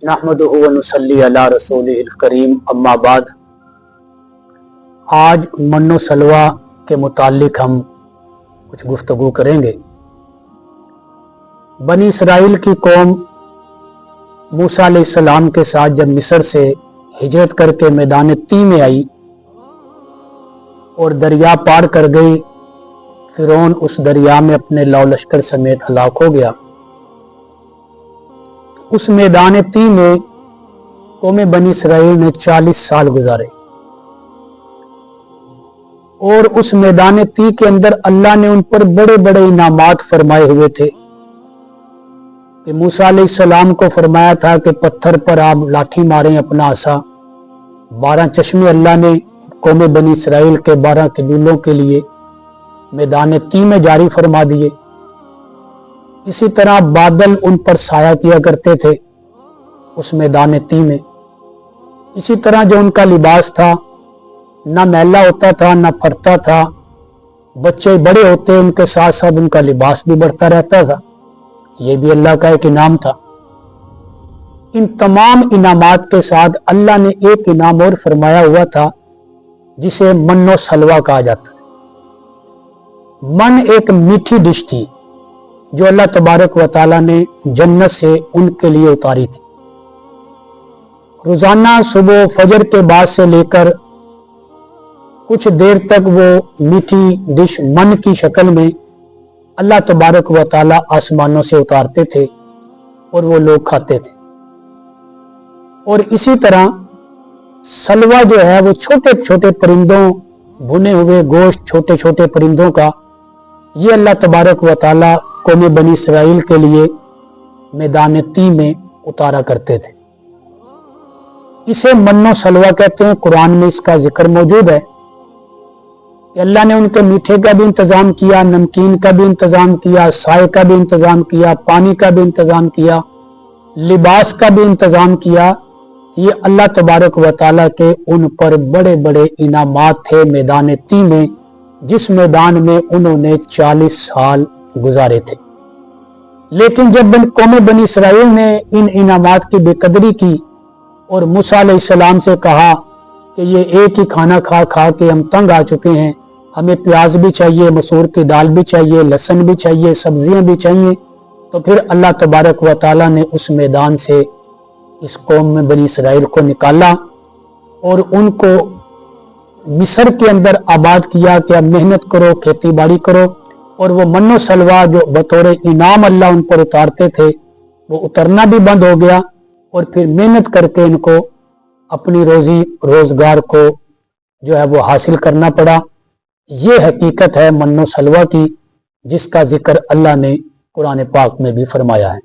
नहमदुहु व नुसल्ली अला रसूलिहिल करीम अम्मा बाद। आज मन्नो सलवा के मुतालिक हम कुछ गुफ्तगू करेंगे। बनी इसराइल की कौम मूसा अलैहिस्सलाम के साथ जब मिस्र से हिजरत करके मैदान ती में आई और दरिया पार कर गई, फिरौन उस दरिया में अपने लौ लश्कर समेत हलाक हो गया। उस मैदान ती में कौम बनी इसराइल ने 40 साल गुजारे और उस मैदान ती के अंदर अल्लाह ने उन पर बड़े बड़े इनामात फरमाए हुए थे कि मूसा अलैहिस्सलाम को फरमाया था कि पत्थर पर आप लाठी मारें अपना आसा। 12 चश्मे अल्लाह ने कौम बनी इसराइल के 12 कबीलों के लिए मैदान ती में जारी फरमा दिए। इसी तरह बादल उन पर साया किया करते थे उस मैदान ती में। इसी तरह जो उनका लिबास था ना मैला होता था ना फटता था। बच्चे बड़े होते उनके साथ साथ उनका लिबास भी बढ़ता रहता था। ये भी अल्लाह का एक इनाम था। इन तमाम इनामात के साथ अल्लाह ने एक इनाम और फरमाया हुआ था जिसे मन्नो सलवा कहा जाता है। मन एक मीठी डिश थी जो अल्लाह तबारक व तआला ने जन्नत से उनके लिए उतारी थी। रोजाना सुबह फजर के बाद से लेकर कुछ देर तक वो मीठी डिश मन की शक्ल में अल्लाह तबारक व तआला आसमानों से उतारते थे और वो लोग खाते थे। और इसी तरह सलवा जो है वो छोटे छोटे परिंदों, भुने हुए गोश्त छोटे छोटे परिंदों का, ये अल्लाह तबारक व तआला कौम बनी इसराइल के लिए मैदान ती में उतारा करते थे। इसे मन्नो सलवा कहते हैं। कुरान में इसका जिक्र मौजूद है कि अल्लाह ने उनके मीठे का भी इंतजाम किया, नमकीन का भी इंतजाम किया, साए का भी इंतजाम किया, पानी का भी इंतजाम किया, लिबास का भी इंतजाम किया। ये अल्लाह तबारक व तआला के उन पर बड़े बड़े इनामात थे मैदान ती में, जिस मैदान में उन्होंने 40 साल गुजारे थे। लेकिन जब कौम बनी इसराइल ने इन इनामात की बेकदरी की और मूसा अलैहिस्सलाम से कहा कि ये एक ही खाना खा खा के हम तंग आ चुके हैं, हमें प्याज भी चाहिए, मसूर की दाल भी चाहिए, लहसुन भी चाहिए, सब्जियां भी चाहिए, तो फिर अल्लाह तबारक व तआला ने उस मैदान से इस कौम में बनी इसराइल को निकाला और उनको मिस्र के अंदर आबाद किया कि अब मेहनत करो, खेती बाड़ी करो। और वो मन्नो सलवा जो बतौर इनाम अल्लाह उन पर उतारते थे वो उतरना भी बंद हो गया और फिर मेहनत करके इनको अपनी रोजी रोजगार को जो है वो हासिल करना पड़ा। ये हकीकत है मन्नो सलवा की, जिसका जिक्र अल्लाह ने कुरान पाक में भी फरमाया है।